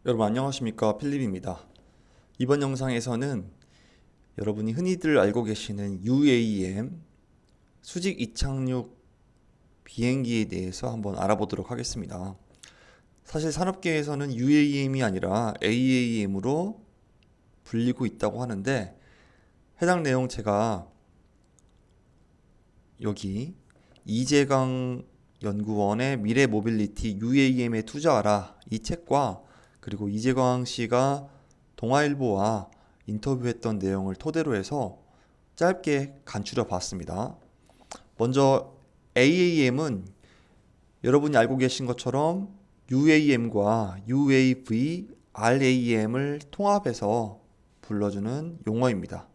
여러분 안녕하십니까, 필립입니다. 이번 영상에서는 여러분이 흔히들 알고 계시는 UAM 수직 이착륙 비행기에 대해서 한번 알아보도록 하겠습니다. 사실 산업계에서는 UAM이 아니라 AAM으로 불리고 있다고 하는데, 해당 내용 제가 여기 이재강 연구원의 미래 모빌리티 UAM에 투자하라 이 책과, 그리고 이재광 씨가 동아일보와 인터뷰했던 내용을 토대로 해서 짧게 간추려 봤습니다. 먼저 AAM은 여러분이 알고 계신 것처럼 UAM과 UAV, RAM을 통합해서 불러주는 용어입니다.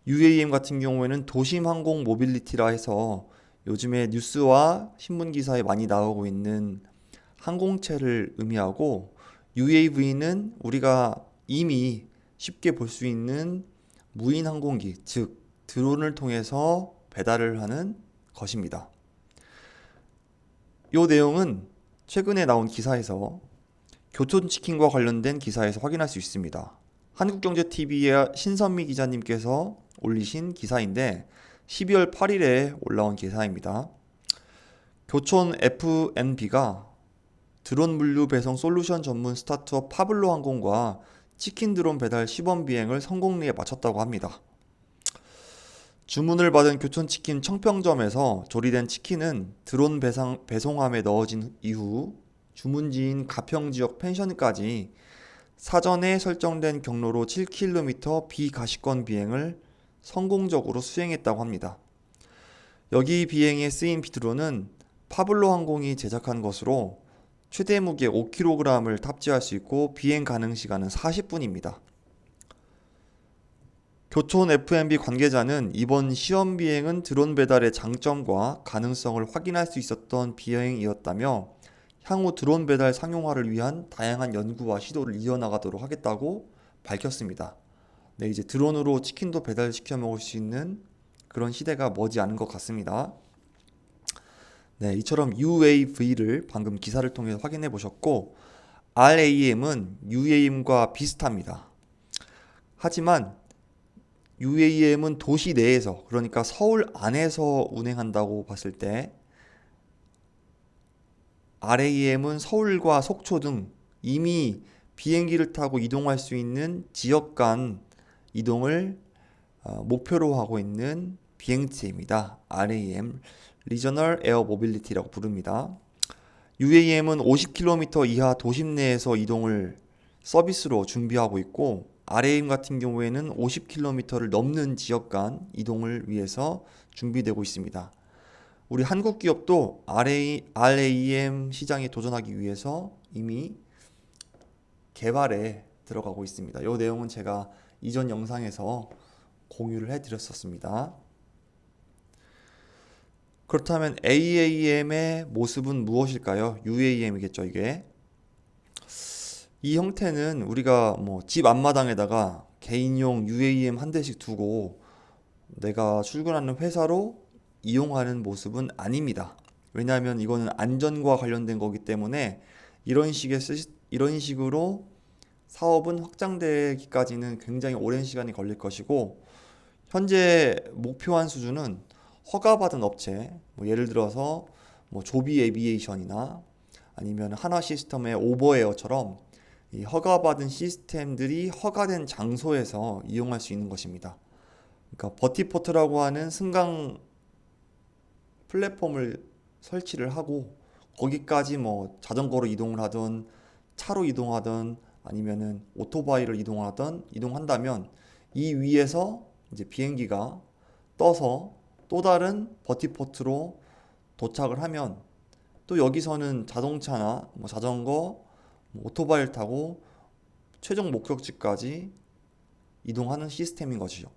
UAM 같은 경우에는 도심 항공 모빌리티라 해서 요즘에 뉴스와 신문 기사에 많이 나오고 있는 항공체를 의미하고, UAV는 우리가 이미 쉽게 볼 수 있는 무인 항공기, 즉 드론을 통해서 배달을 하는 것입니다. 이 내용은 최근에 나온 기사에서, 교촌치킨과 관련된 기사에서 확인할 수 있습니다. 한국경제TV의 신선미 기자님께서 올리신 기사인데 12월 8일에 올라온 기사입니다. 교촌 F&B가 드론 물류 배송 솔루션 전문 스타트업 파블로 항공과 치킨 드론 배달 시범 비행을 성공리에 마쳤다고 합니다. 주문을 받은 교촌치킨 청평점에서 조리된 치킨은 드론 배송함에 넣어진 이후 주문지인 가평지역 펜션까지 사전에 설정된 경로로 7km 비가시권 비행을 성공적으로 수행했다고 합니다. 여기 비행에 쓰인 드론은 파블로 항공이 제작한 것으로 최대 무게 5kg을 탑재할 수 있고 비행 가능 시간은 40분입니다. 교촌 F&B 관계자는 이번 시험 비행은 드론 배달의 장점과 가능성을 확인할 수 있었던 비행이었다며, 향후 드론 배달 상용화를 위한 다양한 연구와 시도를 이어나가도록 하겠다고 밝혔습니다. 네, 이제 드론으로 치킨도 배달시켜 먹을 수 있는 그런 시대가 머지않은 것 같습니다. 네, 이처럼 UAV를 방금 기사를 통해 확인해 보셨고, RAM은 UAM과 비슷합니다. 하지만 UAM은 도시 내에서, 그러니까 서울 안에서 운행한다고 봤을 때, RAM은 서울과 속초 등 이미 비행기를 타고 이동할 수 있는 지역 간 이동을 목표로 하고 있는 비행체입니다. RAM, Regional Air Mobility라고 부릅니다. UAM은 50km 이하 도심 내에서 이동을 서비스로 준비하고 있고, RAM 같은 경우에는 50km를 넘는 지역 간 이동을 위해서 준비되고 있습니다. 우리 한국 기업도 RAM 시장에 도전하기 위해서 이미 개발에 들어가고 있습니다. 이 내용은 제가 이전 영상에서 공유를 해드렸었습니다. 그렇다면 AAM의 모습은 무엇일까요? UAM이겠죠, 이게. 이 형태는 우리가 뭐 집 앞마당에다가 개인용 UAM 한 대씩 두고 내가 출근하는 회사로 이용하는 모습은 아닙니다. 왜냐하면 이거는 안전과 관련된 거기 때문에 이런 식으로 사업은 확장되기까지는 굉장히 오랜 시간이 걸릴 것이고, 현재 목표한 수준은 허가받은 업체, 뭐 예를 들어서 뭐 조비 에비에이션이나 아니면 한화 시스템의 오버에어처럼 이 허가받은 시스템들이 허가된 장소에서 이용할 수 있는 것입니다. 그러니까 버티포트라고 하는 승강 플랫폼을 설치를 하고, 거기까지 뭐 자전거로 이동을 하든 차로 이동하든 아니면은 오토바이를 이동한다면 이 위에서 이제 비행기가 떠서 또 다른 버티포트로 도착을 하면, 또 여기서는 자동차나 뭐 자전거, 뭐 오토바이를 타고 최종 목적지까지 이동하는 시스템인 것이죠.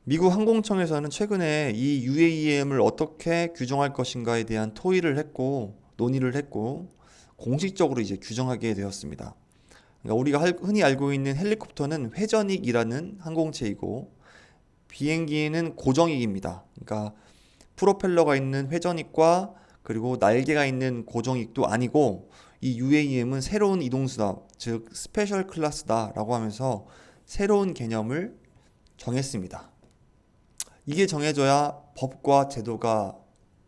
미국 항공청에서는 최근에 이 UAM을 어떻게 규정할 것인가에 대한 논의를 했고 공식적으로 이제 규정하게 되었습니다. 그러니까 우리가 흔히 알고 있는 헬리콥터는 회전익이라는 항공체이고, 비행기는 고정익입니다. 그러니까 프로펠러가 있는 회전익과 그리고 날개가 있는 고정익도 아니고 이 UAM은 새로운 이동수다, 즉 스페셜 클래스다라고 하면서 새로운 개념을 정했습니다. 이게 정해져야 법과 제도가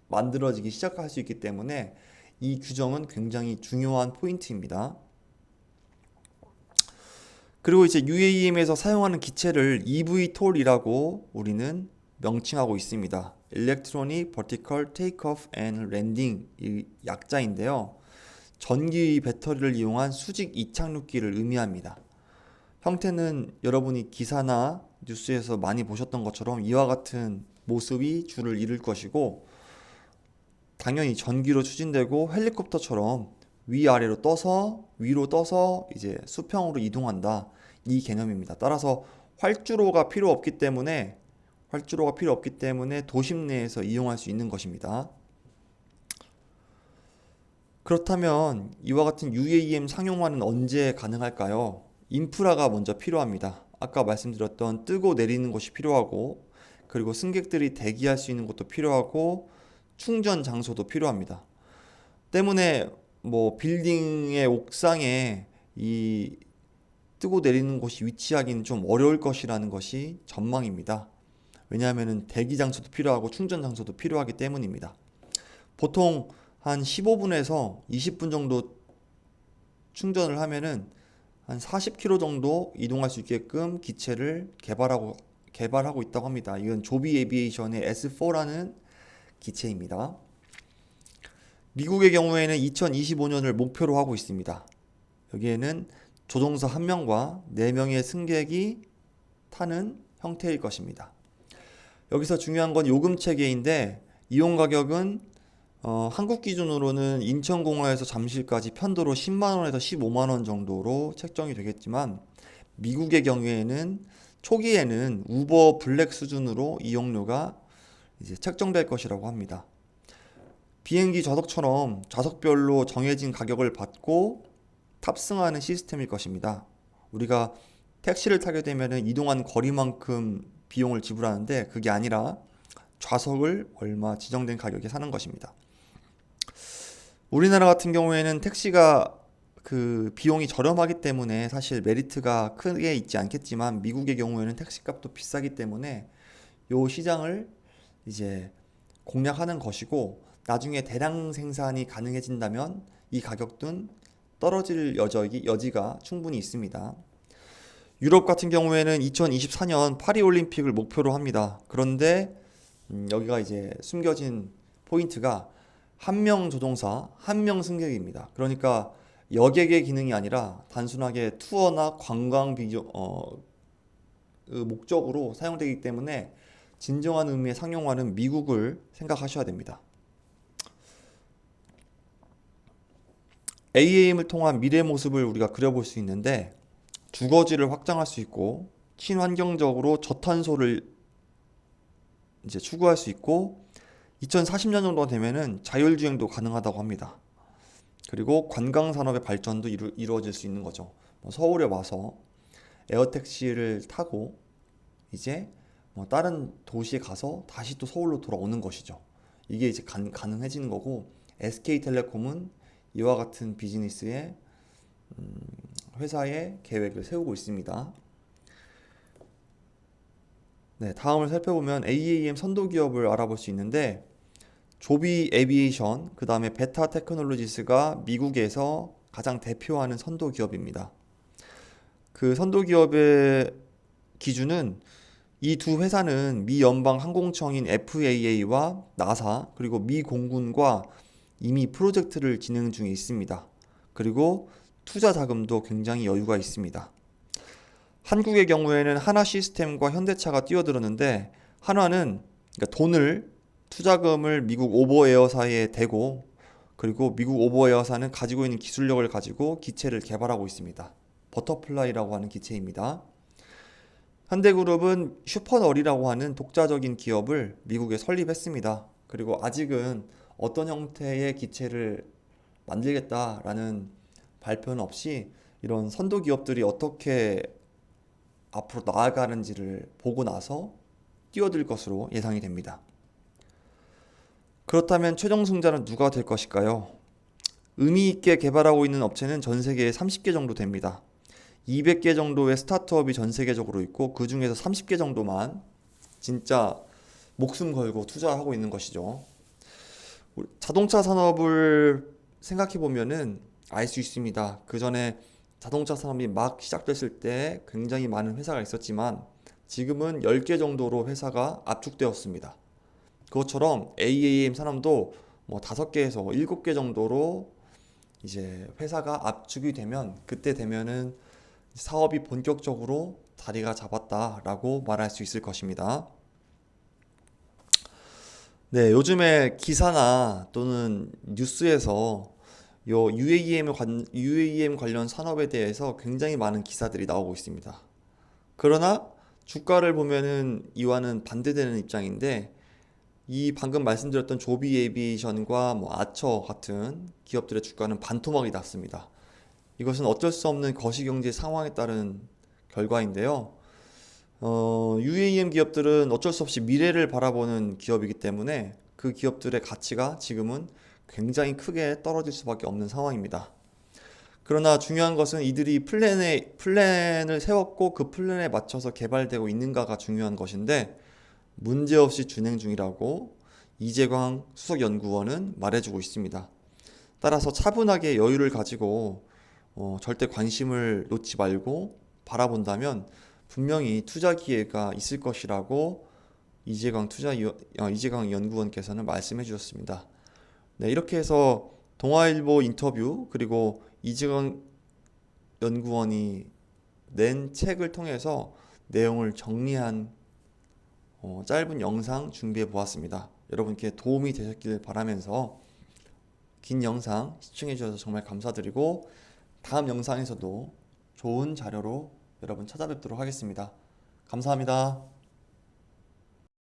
만들어지기 시작할 수 있기 때문에 이 규정은 굉장히 중요한 포인트입니다. 그리고 이제 UAM에서 사용하는 기체를 eVTOL이라고 우리는 명칭하고 있습니다. Electronic Vertical Takeoff and Landing, 이 약자인데요. 전기 배터리를 이용한 수직 이착륙기를 의미합니다. 형태는 여러분이 기사나 뉴스에서 많이 보셨던 것처럼 이와 같은 모습이 주를 이룰 것이고, 당연히 전기로 추진되고 헬리콥터처럼 위아래로 떠서 위로 떠서 이제 수평으로 이동한다, 이 개념입니다. 따라서 활주로가 필요 없기 때문에 도심 내에서 이용할 수 있는 것입니다. 그렇다면 이와 같은 UAM 상용화는 언제 가능할까요? 인프라가 먼저 필요합니다. 아까 말씀드렸던 뜨고 내리는 곳이 필요하고, 그리고 승객들이 대기할 수 있는 곳도 필요하고, 충전 장소도 필요합니다. 때문에 뭐 빌딩의 옥상에 이 뜨고 내리는 곳이 위치하기는 좀 어려울 것이라는 것이 전망입니다. 왜냐하면 대기 장소도 필요하고 충전 장소도 필요하기 때문입니다. 보통 한 15분에서 20분 정도 충전을 하면은 한 40km 정도 이동할 수 있게끔 기체를 개발하고 있다고 합니다. 이건 조비 에비에이션의 S4라는 기체입니다. 미국의 경우에는 2025년을 목표로 하고 있습니다. 여기에는 조종사 1명과 4명의 승객이 타는 형태일 것입니다. 여기서 중요한 건 요금 체계인데, 이용 가격은 한국 기준으로는 인천공항에서 잠실까지 편도로 10만원에서 15만원 정도로 책정이 되겠지만, 미국의 경우에는 초기에는 우버 블랙 수준으로 이용료가 이제 책정될 것이라고 합니다. 비행기 좌석처럼 좌석별로 정해진 가격을 받고 탑승하는 시스템일 것입니다. 우리가 택시를 타게 되면 이동한 거리만큼 비용을 지불하는데, 그게 아니라 좌석을 얼마 지정된 가격에 사는 것입니다. 우리나라 같은 경우에는 택시가 그 비용이 저렴하기 때문에 사실 메리트가 크게 있지 않겠지만, 미국의 경우에는 택시값도 비싸기 때문에 이 시장을 이제 공략하는 것이고, 나중에 대량 생산이 가능해진다면 이 가격은 떨어질 여지가 충분히 있습니다. 유럽 같은 경우에는 2024년 파리올림픽을 목표로 합니다. 그런데 여기가 이제 숨겨진 포인트가 한 명 조종사, 한 명 승객입니다. 그러니까 여객의 기능이 아니라 단순하게 투어나 관광 목적으로 사용되기 때문에 진정한 의미의 상용화는 미국을 생각하셔야 됩니다. AAM을 통한 미래 모습을 우리가 그려볼 수 있는데, 주거지를 확장할 수 있고, 친환경적으로 저탄소를 이제 추구할 수 있고, 2040년 정도가 되면은 자율주행도 가능하다고 합니다. 그리고 관광 산업의 발전도 이루어질 수 있는 거죠. 서울에 와서 에어택시를 타고 이제 다른 도시에 가서 다시 또 서울로 돌아오는 것이죠. 이게 이제 가능해지는 거고, SK텔레콤은 이와 같은 비즈니스에 회사의 계획을 세우고 있습니다. 네, 다음을 살펴보면 AAM 선도 기업을 알아볼 수 있는데, 조비 에비에이션, 그 다음에 베타 테크놀로지스가 미국에서 가장 대표하는 선도 기업입니다. 그 선도 기업의 기준은, 이 두 회사는 미 연방 항공청인 FAA와 나사, 그리고 미 공군과 이미 프로젝트를 진행 중에 있습니다. 그리고 투자 자금도 굉장히 여유가 있습니다. 한국의 경우에는 한화 시스템과 현대차가 뛰어들었는데, 한화는 그러니까 투자금을 미국 오버에어사에 대고, 그리고 미국 오버에어사는 가지고 있는 기술력을 가지고 기체를 개발하고 있습니다. 버터플라이라고 하는 기체입니다. 현대그룹은 슈퍼너리라고 하는 독자적인 기업을 미국에 설립했습니다. 그리고 아직은 어떤 형태의 기체를 만들겠다라는 발표는 없이, 이런 선도 기업들이 어떻게 앞으로 나아가는지를 보고 나서 뛰어들 것으로 예상이 됩니다. 그렇다면 최종 승자는 누가 될 것일까요? 의미 있게 개발하고 있는 업체는 전 세계에 30개 정도 됩니다. 200개 정도의 스타트업이 전 세계적으로 있고 그 중에서 30개 정도만 진짜 목숨 걸고 투자하고 있는 것이죠. 자동차 산업을 생각해 보면은 알 수 있습니다. 그 전에 자동차 산업이 막 시작됐을 때 굉장히 많은 회사가 있었지만 지금은 10개 정도로 회사가 압축되었습니다. 그것처럼 AAM 산업도 뭐 5개에서 7개 정도로 이제 회사가 압축이 되면 그때 되면은 사업이 본격적으로 자리가 잡았다라고 말할 수 있을 것입니다. 네, 요즘에 기사나 또는 뉴스에서 요 UAM 관련 산업에 대해서 굉장히 많은 기사들이 나오고 있습니다. 그러나 주가를 보면은 이와는 반대되는 입장인데 이 방금 말씀드렸던 조비 에이비에이션과 뭐 아처 같은 기업들의 주가는 반토막이 났습니다. 이것은 어쩔 수 없는 거시경제 상황에 따른 결과인데요. UAM 기업들은 어쩔 수 없이 미래를 바라보는 기업이기 때문에 그 기업들의 가치가 지금은 굉장히 크게 떨어질 수밖에 없는 상황입니다. 그러나 중요한 것은 이들이 플랜을 세웠고 그 플랜에 맞춰서 개발되고 있는가가 중요한 것인데 문제없이 진행 중이라고 이재광 수석연구원은 말해주고 있습니다. 따라서 차분하게 여유를 가지고 절대 관심을 놓지 말고 바라본다면 분명히 투자 기회가 있을 것이라고 이재광 연구원께서는 말씀해 주셨습니다. 네, 이렇게 해서 동아일보 인터뷰 그리고 이재광 연구원이 낸 책을 통해서 내용을 정리한 짧은 영상 준비해 보았습니다. 여러분께 도움이 되셨길 바라면서 긴 영상 시청해 주셔서 정말 감사드리고 다음 영상에서도 좋은 자료로 여러분 찾아뵙도록 하겠습니다. 감사합니다.